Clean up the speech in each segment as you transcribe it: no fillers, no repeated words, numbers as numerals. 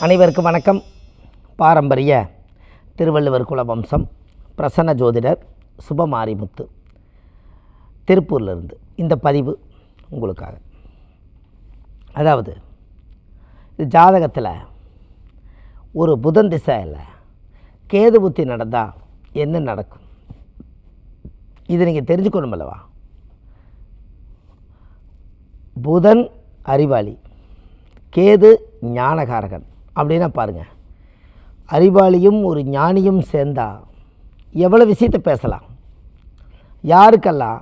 அனைவருக்கும் வணக்கம். பாரம்பரிய திருவள்ளுவர் குலவம்சம் பிரசன்ன ஜோதிடர் சுபமாரிமுத்து திருப்பூர்லேருந்து இந்த பதிவு உங்களுக்காக. அதாவது இது ஜாதகத்தில் ஒரு புதன் திசையில் கேது புத்தி நடந்தால் என்ன நடக்கும், இது நீங்கள் தெரிஞ்சுக்கணும் அல்லவா. புதன் அறிவாளி, கேது ஞானகாரகன் அப்படின்னா பாருங்கள், அறிவாளியும் ஒரு ஞானியும் சேர்ந்தால் எவ்வளோ விஷயத்தை பேசலாம். யாருக்கெல்லாம்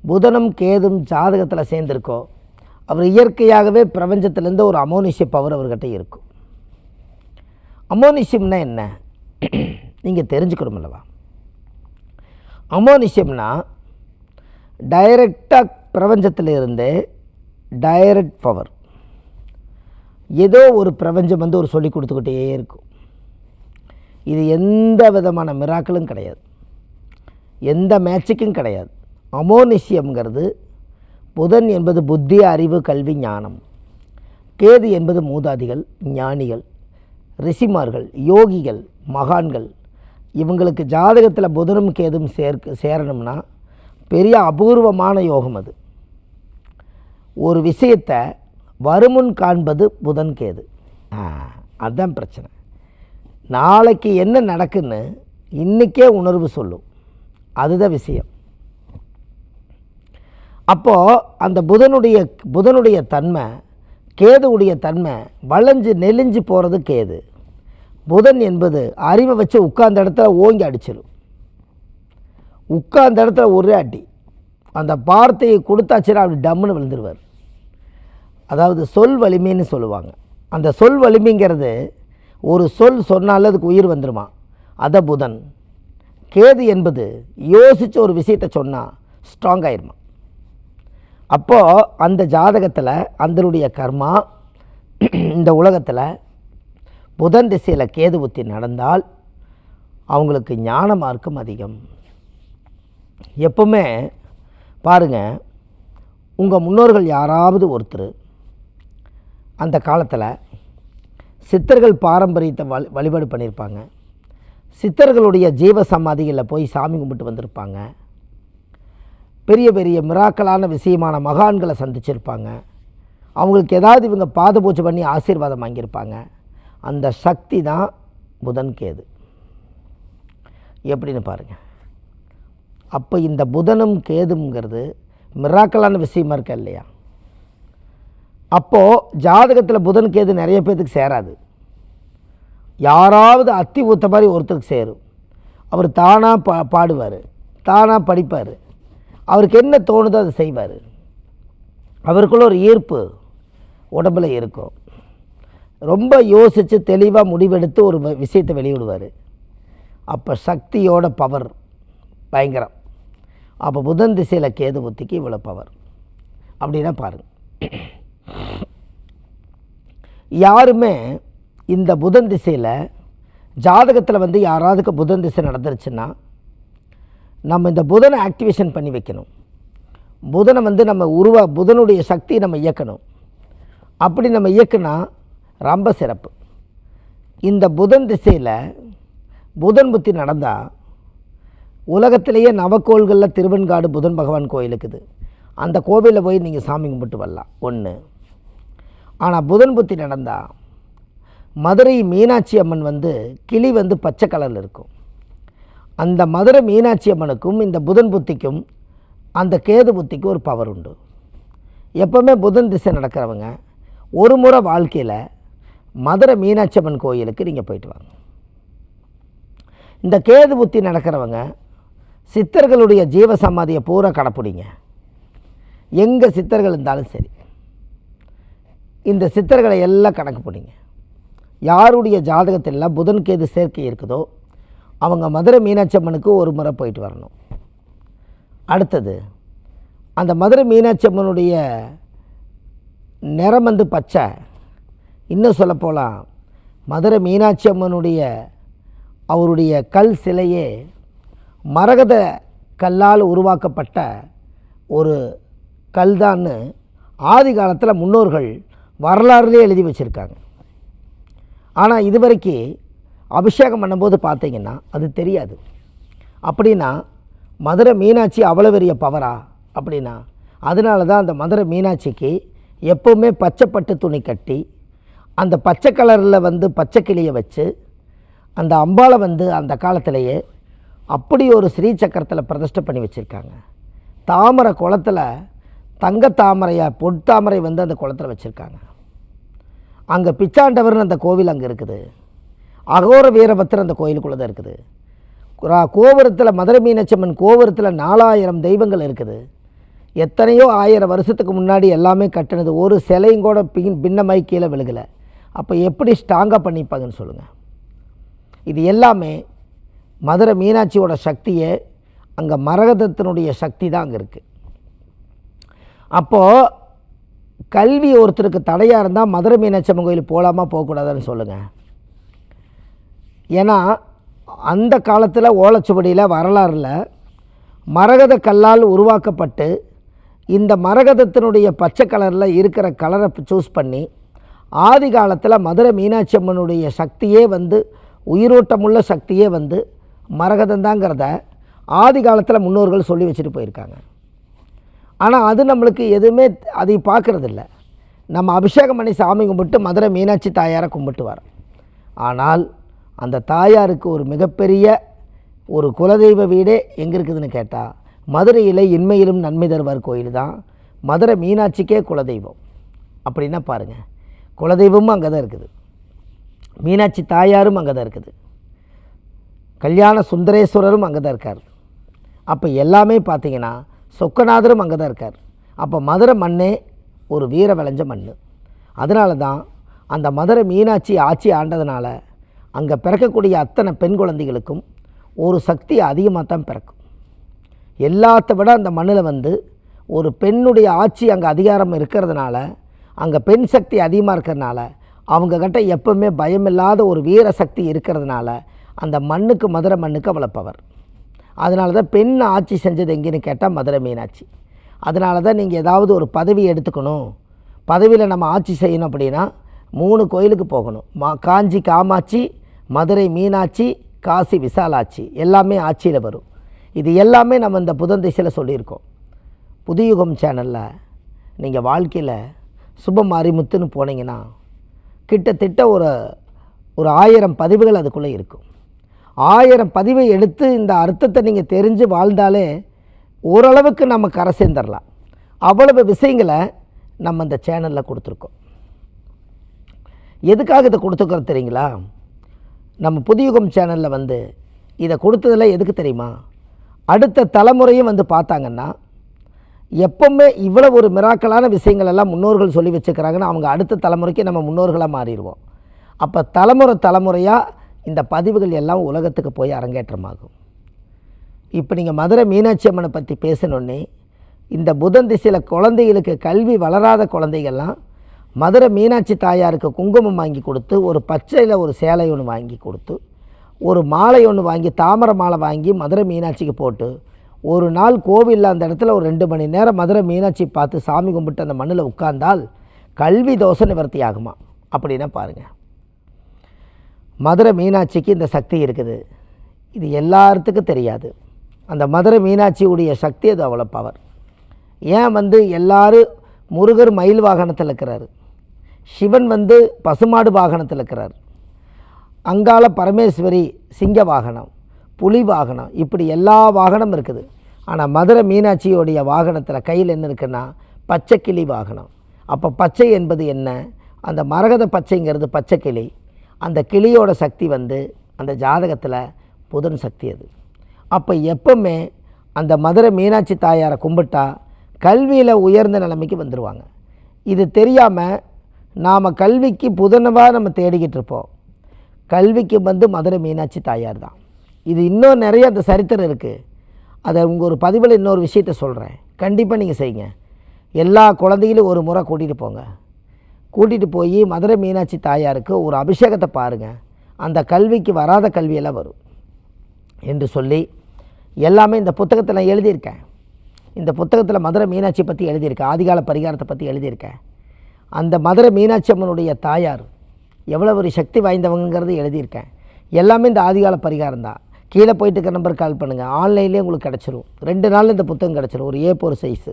புதனும் கேதும் ஜாதகத்தில் சேர்ந்துருக்கோ அவர் இயற்கையாகவே பிரபஞ்சத்திலேருந்து ஒரு அமோனிஷிய பவர் அவர்கிட்ட இருக்கும். அமோனிஷியம்னா என்ன நீங்கள் தெரிஞ்சுக்கணும் அல்லவா. அமோனிஷியம்னா டைரக்டாக பிரபஞ்சத்திலிருந்து டைரக்ட் பவர். ஏதோ ஒரு பிரபஞ்சம் ஒரு சொல்லி கொடுத்துக்கிட்டே இருக்கும். இது எந்த விதமான மிராக்களும் கிடையாது, எந்த மேட்சிக்கும் கிடையாது. அமோனிஷியம்ங்கிறது புதன் என்பது புத்தி, அறிவு, கல்வி, ஞானம். கேது என்பது மூதாதிகள், ஞானிகள், ரிஷிமார்கள், யோகிகள், மகான்கள். இவங்களுக்கு ஜாதகத்தில் புதனும் கேதும் சேரணும்னா பெரிய அபூர்வமான யோகம். அது ஒரு விஷயத்தை வருமுன் காண்பது புதன் கேது. அதுதான் பிரச்சனை. நாளைக்கு என்ன நடக்குன்னு இன்றைக்கே உணர்வு சொல்லும், அதுதான் விஷயம். அப்போது அந்த புதனுடைய தன்மை, கேதுவுடைய தன்மை வளைஞ்சு நெளிஞ்சு போகிறது கேது. புதன் என்பது அறிவை வச்சு உட்கார்ந்த இடத்துல ஓங்கி அடிச்சிடும். உட்கார்ந்த இடத்துல ஒரே அடி, அந்த வார்த்தையை கொடுத்தாச்சுன்னா அப்படி டம்முன்னு விழுந்துருவார். அதாவது சொல் வலிமைன்னு சொல்லுவாங்க. அந்த சொல் வலிமைங்கிறது ஒரு சொல் சொன்னாலும் அதுக்கு உயிர் வந்துடுமா, அதை புதன். கேது என்பது யோசித்து ஒரு விஷயத்தை சொன்னால் ஸ்ட்ராங் ஆயிருமா. அப்போது அந்த ஜாதகத்தில் அந்தனுடைய கர்மா இந்த உலகத்தில் புதன் திசையில் கேது புத்தி நடந்தால் அவங்களுக்கு ஞான மார்க்கம் அதிகம். எப்பவுமே பாருங்கள், உங்கள் முன்னோர்கள் யாராவது ஒருத்தர் அந்த காலத்தில் சித்தர்கள் பாரம்பரியத்தை வழிபாடு பண்ணியிருப்பாங்க. சித்தர்களுடைய ஜீவ சமாதிகளில் போய் சாமி கும்பிட்டு வந்திருப்பாங்க. பெரிய பெரிய மிராக்கலான விஷயமான மகான்களை சந்திச்சிருப்பாங்க. அவங்களுக்கு ஏதாவது இவங்க பாத பூஜை பண்ணி ஆசீர்வாதம் வாங்கியிருப்பாங்க. அந்த சக்தி தான் புதன் கேது. எப்படின்னு பாருங்கள். அப்போ இந்த புதனும் கேதுங்கிறது மிராக்கலான விஷயமா இருக்கா இல்லையா. அப்போது ஜாதகத்தில் புதன் கேது நிறைய பேர்த்துக்கு சேராது. யாராவது அத்தி ஊற்ற மாதிரி ஒருத்தருக்கு சேரும். அவர் தானாக பாடுவார், தானாக படிப்பார், அவருக்கு என்ன தோணுதோ அதை செய்வார். அவருக்குள்ள ஒரு ஈர்ப்பு உடம்பில் இருக்கும். ரொம்ப யோசித்து தெளிவாக முடிவெடுத்து ஒரு விஷயத்தை வெளியிடுவார். அப்போ சக்தியோட பவர் பயங்கரம். அப்போ புதன் திசையில் கேது புத்திக்கு இவ்வளோ பவர் அப்படின்னா பாருங்கள். யாருமே இந்த புதன் திசையில் ஜாதகத்தில் யாராவதுக்கு புதன் திசை நடந்துருச்சுன்னா நம்ம இந்த புதனை ஆக்டிவேஷன் பண்ணி வைக்கணும். புதனை நம்ம புதனுடைய சக்தியை நம்ம இயக்கணும். அப்படி நம்ம இயக்குனா ரொம்ப சிறப்பு. இந்த புதன் திசையில் புதன் புத்தி நடந்தால் உலகத்திலேயே நவக்கோள்களில் திருவெண்காடு புதன் பகவான் கோயில் இருக்குது. அந்த கோவிலில் போய் நீங்கள் சாமி கும்பிட்டு வரலாம் ஒன்று. ஆனால் புதன் புத்தி நடந்தால் மதுரை மீனாட்சி அம்மன் கிளி பச்சை கலரில் இருக்கும். அந்த மதுரை மீனாட்சி அம்மனுக்கும் இந்த புதன் புத்திக்கும் அந்த கேது புத்திக்கும் ஒரு பவர் உண்டு. எப்போவுமே புதன் திசை நடக்கிறவங்க ஒரு முறை வாழ்க்கையில் மதுரை மீனாட்சி அம்மன் கோயிலுக்கு நீங்கள் போயிட்டு வாங்க. இந்த கேது புத்தி நடக்கிறவங்க சித்தர்களுடைய ஜீவ சமாதியை பூரா கடைப்பிடிங்க. எங்கே சித்தர்கள் இருந்தாலும் சரி, இந்த சித்தர்களை எல்லாம் கணக்கு போடுங்க. யாருடைய ஜாதகத்தில் புதன் கேது சேர்க்கை இருக்குதோ அவங்க மதுரை மீனாட்சி அம்மனுக்கு ஒரு முறை போயிட்டு வரணும். அடுத்தது, அந்த மதுரை மீனாட்சி அம்மனுடைய நிறம் பச்சை. இன்னும் சொல்லப்போகலாம், மதுரை மீனாட்சி அம்மனுடைய அவருடைய கல் சிலையே மரகத கல்லால் உருவாக்கப்பட்ட ஒரு கல்தான்னு ஆதி காலத்தில் முன்னோர்கள் வரலாறுலேயே எழுதி வச்சுருக்காங்க. ஆனால் இது வரைக்கும் அபிஷேகம் பண்ணும்போது பார்த்தீங்கன்னா அது தெரியாது. அப்படின்னா மதுரை மீனாட்சி அவ்வளோ பெரிய பவரா அப்படின்னா, அதனால தான் அந்த மதுரை மீனாட்சிக்கு எப்போவுமே பச்சை பட்டு துணி கட்டி அந்த பச்சை கலரில் வந்து பச்சை கிளியை வச்சு அந்த அம்பாளை வந்து அந்த காலத்திலேயே அப்படி ஒரு ஸ்ரீ சக்கரத்தில் பிரதிஷ்டை பண்ணி வச்சுருக்காங்க. தாமரை குளத்தில் தங்க தாமரையை பொட்டாமரை வந்து அந்த குளத்தில் வச்சுருக்காங்க. அங்கே பிச்சாண்டவர்னு அந்த கோவில் அங்கே இருக்குது. அகோர வீரபத்திரன் அந்த கோயிலுக்குள்ளே தான் இருக்குது. கோபுரத்தில் மதுரை மீனாட்சி அம்மன் கோபுரத்தில் 4000 தெய்வங்கள் இருக்குது. எத்தனையோ 1000 வருஷத்துக்கு முன்னாடி எல்லாமே கட்டினது. ஒரு சிலையும் கூட பின்னமாய் கீழே விழுகலை. அப்போ எப்படி ஸ்ட்ராங்காக பண்ணிப்பாங்கன்னு சொல்லுங்கள். இது எல்லாமே மதுரை மீனாட்சியோட சக்தியே, அங்கே மரகதத்தினுடைய சக்தி தான் அங்கே இருக்குது. அப்போது கல்வி ஒருத்தருக்கு தடையாக இருந்தால் மதுரை மீனாட்சி அம்மன் கோயில் போகலாமா போகக்கூடாதுன்னு சொல்லுங்கள். ஏன்னா அந்த காலத்தில் ஓலைச்சுவடியில் வரலாறில் மரகத கல்லால் உருவாக்கப்பட்டு இந்த மரகதத்தினுடைய பச்சை கலரில் இருக்கிற கலரை சூஸ் பண்ணி ஆதி காலத்தில் மதுரை மீனாட்சி அம்மனுடைய சக்தியே வந்து உயிரோட்டமுள்ள சக்தியே வந்து மரகதந்தாங்கிறத ஆதி காலத்தில் முன்னோர்கள் சொல்லி வச்சுட்டு போயிருக்காங்க. ஆனால் அது நம்மளுக்கு எதுவுமே அதை பார்க்குறதில்ல. நம்ம அபிஷேகம் பண்ணி சாமி கும்பிட்டு மதுரை மீனாட்சி தாயாரை கும்பிட்டு வரோம். ஆனால் அந்த தாயாருக்கு ஒரு மிகப்பெரிய ஒரு குலதெய்வ வீடே எங்கே இருக்குதுன்னு கேட்டால் மதுரையில் இன்மையிலும் நன்மை தருவார் கோயில் தான் மதுரை மீனாட்சிக்கே குலதெய்வம். அப்படின்னா பாருங்கள், குலதெய்வமும் அங்கே தான் இருக்குது, மீனாட்சி தாயாரும் அங்கே தான் இருக்குது, கல்யாண சுந்தரேஸ்வரரும் அங்கே தான் இருக்கார். அப்போ எல்லாமே பார்த்திங்கன்னா சொக்கநாதரும் அங்கே தான் இருக்கார். அப்போ மதுரை மண்ணே ஒரு வீர விளைஞ்ச மண். அதனால தான் அந்த மதுரை மீனாட்சி ஆட்சி ஆண்டதுனால அங்கே பிறக்கக்கூடிய அத்தனை பெண் குழந்தைகளுக்கும் ஒரு சக்தி அதிகமாக தான் பிறக்கும். எல்லாத்த விட அந்த மண்ணில் வந்து ஒரு பெண்ணுடைய ஆட்சி அங்கே அதிகாரம் இருக்கிறதுனால, அங்கே பெண் சக்தி அதிகமாக இருக்கிறதுனால, அவங்கக்கிட்ட எப்போவுமே பயமில்லாத ஒரு வீர சக்தி இருக்கிறதுனால அந்த மண்ணுக்கு மதுரை மண்ணுக்கு அவ்வளோ பவர். அதனால தான் பெண் ஆட்சி செஞ்சது எங்கேன்னு கேட்டால் மதுரை மீனாட்சி. அதனால தான் நீங்கள் ஏதாவது ஒரு பதவி எடுத்துக்கணும், பதவியில் நம்ம ஆட்சி செய்யணும் அப்படின்னா 3 கோயிலுக்கு போகணும். காஞ்சி காமாட்சி, மதுரை மீனாட்சி, காசி விசாலாட்சி, எல்லாமே ஆட்சியில் வரும். இது எல்லாமே நம்ம இந்த புதன் திசையில் சொல்லியிருக்கோம். புதுயுகம் சேனலில் நீங்கள் வாழ்க்கையில் சுப மாரிமுத்துன்னு போனீங்கன்னா கிட்டத்தட்ட ஒரு 1000 பதிவுகள் அதுக்குள்ளே இருக்கும். 1000 பதிவை எடுத்து இந்த அர்த்தத்தை நீங்கள் தெரிஞ்சு வாழ்ந்தாலே ஓரளவுக்கு நம்ம கரை சேர்ந்துடலாம். அவ்வளவு விஷயங்களை நம்ம இந்த சேனலில் கொடுத்துருக்கோம். எதுக்காக இதை கொடுத்துருக்கோம் தெரியுங்களா? நம்ம புதுயுகம் சேனலில் வந்து இதை கொடுத்ததில் எதுக்கு தெரியுமா? அடுத்த தலைமுறையும் வந்து பார்த்தாங்கன்னா எப்போவுமே இவ்வளோ ஒரு மிராக்கலான விஷயங்கள் எல்லாம் முன்னோர்கள் சொல்லி வச்சுக்கிறாங்கன்னா அவங்க அடுத்த தலைமுறைக்கு நம்ம முன்னோர்களாக மாறிடுவோம். அப்போ தலைமுறையாக இந்த பதிவுகள் எல்லாம் உலகத்துக்கு போய் அரங்கேற்றமாகும். இப்போ நீங்கள் மதுரை மீனாட்சி அம்மனை பற்றி பேசணுன்னே இந்த புதன் திசையில் குழந்தைகளுக்கு கல்வி வளராத குழந்தைகள்லாம் மதுரை மீனாட்சி தாயாருக்கு குங்குமம் வாங்கி கொடுத்து, ஒரு பச்சையில் ஒரு சேலை ஒன்று வாங்கி கொடுத்து, ஒரு மாலை ஒன்று வாங்கி, தாமரை மாலை வாங்கி மதுரை மீனாட்சிக்கு போட்டு ஒரு நாள் கோவிலில் அந்த இடத்துல ஒரு 2 மணி நேரம் மதுரை மீனாட்சி பார்த்து சாமி கும்பிட்டு அந்த மண்ணில் உட்கார்ந்தால் கல்வி தோஷ நிவர்த்தி ஆகுமா? அப்படின்னா பாருங்கள், மதுரை மீனாட்சிக்கு இந்த சக்தி இருக்குது. இது எல்லாத்துக்கும் தெரியாது. அந்த மதுரை மீனாட்சியுடைய சக்தி அது அவ்வளோ பவர். ஏன் வந்து எல்லோரும் முருகர் மயில் வாகனத்தில் இருக்கிறார், சிவன் வந்து பசுமாடு வாகனத்தில் இருக்கிறார், அங்காள பரமேஸ்வரி சிங்க வாகனம், புலி வாகனம், இப்படி எல்லா வாகனம் இருக்குது. ஆனால் மதுரை மீனாட்சியோடைய வாகனத்தில் கையில் என்ன இருக்குன்னா பச்சை கிளி வாகனம். அப்போ பச்சை என்பது என்ன? அந்த மரகத பச்சைங்கிறது பச்சை கிளி. அந்த கிளியோட சக்தி வந்து அந்த ஜாதகத்தில் புதன் சக்தி அது. அப்போ எப்பவுமே அந்த மதுரை மீனாட்சி தாயாரை கும்பிட்டா கல்வியில் உயர்ந்த நிலைமைக்கு வந்துடுவாங்க. இது தெரியாமல் நாம் கல்விக்கு புதனவாக நம்ம தேடிக்கிட்டு இருப்போம். கல்விக்கு வந்து மதுரை மீனாட்சி தாயார் தான். இது இன்னும் நிறைய அந்த சரித்திரம் இருக்குது. அதை உங்கள் ஒரு பதிவில் இன்னொரு விஷயத்த சொல்கிறேன், கண்டிப்பாக நீங்கள் செய்யுங்க. எல்லா குழந்தைகளும் ஒரு முறை கூட்டிகிட்டு போங்க. கூட்டிகிட்டு போய் மதுரை மீனாட்சி தாயாருக்கு ஒரு அபிஷேகத்தை பாருங்கள். அந்த கல்விக்கு வராத கல்வியெல்லாம் வரும் என்று சொல்லி எல்லாமே இந்த புத்தகத்தில் நான் எழுதியிருக்கேன். இந்த புத்தகத்தில் மதுரை மீனாட்சி பற்றி எழுதியிருக்கேன், ஆதிகால பரிகாரத்தை பற்றி எழுதியிருக்கேன். அந்த மதுரை மீனாட்சி அம்மனுடைய தாயார் எவ்வளோ ஒரு சக்தி வாய்ந்தவங்கிறது எழுதியிருக்கேன். எல்லாமே இந்த ஆதிகால பரிகாரம் தான். கீழே போயிட்டு இருக்க நம்பர் கால் பண்ணுங்கள், ஆன்லைன்லேயே உங்களுக்கு கிடச்சிரும். 2 நாளில் இந்த புத்தகம் கிடச்சிரும். ஒரு A4 சைஸு,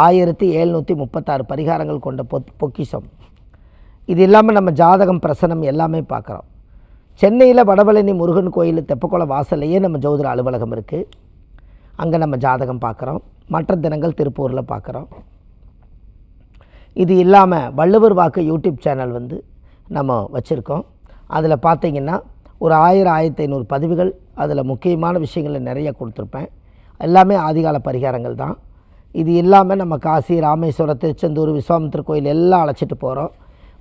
1736 பரிகாரங்கள் கொண்ட பொக்கிஷம். இது இல்லாமல் நம்ம ஜாதகம், பிரசனம் எல்லாமே பார்க்குறோம். சென்னையில் வடபழனி முருகன் கோயில் தெப்பக்குளம் வாசல்லையே நம்ம ஜோதிட அலுவலகம் இருக்குது. அங்கே நம்ம ஜாதகம் பார்க்குறோம். மற்ற தினங்கள் திருப்பூரில் பார்க்குறோம். இது இல்லாமல் வள்ளுவர் வாக்கு யூடியூப் சேனல் வந்து நம்ம வச்சுருக்கோம். அதில் பார்த்திங்கன்னா ஒரு 1000-1500 பதிவுகள். அதில் முக்கியமான விஷயங்களை நிறைய கொடுத்துருப்பேன். எல்லாமே ஆதிகால பரிகாரங்கள் தான். இது இல்லாமல் நம்ம காசி, ராமேஸ்வரம், திருச்செந்தூர், விஸ்வாமித்திர கோயில் எல்லாம் அழைச்சிட்டு போகிறோம்.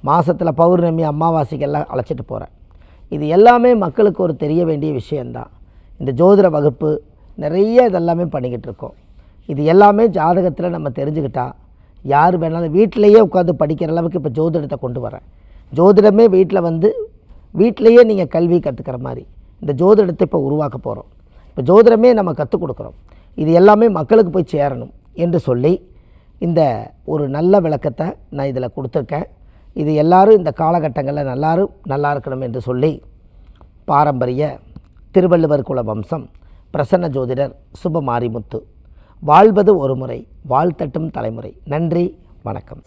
மாதத்தில் பௌர்ணமி, அமாவாசைக்கெல்லாம் அழைச்சிட்டு போகிறேன். இது எல்லாமே மக்களுக்கு ஒரு தெரிய வேண்டிய விஷயந்தான். இந்த ஜோதிட வகுப்பு நிறைய இதெல்லாமே பண்ணிக்கிட்டு இருக்கோம். இது எல்லாமே ஜாதகத்தில் நம்ம தெரிஞ்சுக்கிட்டால் யார் வேணாலும் வீட்டிலையே உட்காந்து படிக்கிற அளவுக்கு இப்போ ஜோதிடத்தை கொண்டு வரேன். ஜோதிடமே வீட்டில் வந்து வீட்டிலையே நீங்கள் கல்வி கற்றுக்கிற மாதிரி இந்த ஜோதிடத்தை இப்போ உருவாக்க போகிறோம். இப்போ ஜோதிடமே நம்ம கற்றுக் கொடுக்குறோம். இது எல்லாமே மக்களுக்கு போய் சேரணும் என்று சொல்லி இந்த ஒரு நல்ல விளக்கத்தை நான் இதில் கொடுத்துருக்கேன். இது எல்லோரும் இந்த காலகட்டங்களில் நல்லா இருக்கணும் என்று சொல்லி பாரம்பரிய திருவள்ளுவர் குல வம்சம் பிரசன்ன ஜோதிடர் சுப மாரிமுத்து. வாழ்வது ஒரு முறை, வாழ்த்தட்டும் தலைமுறை. நன்றி, வணக்கம்.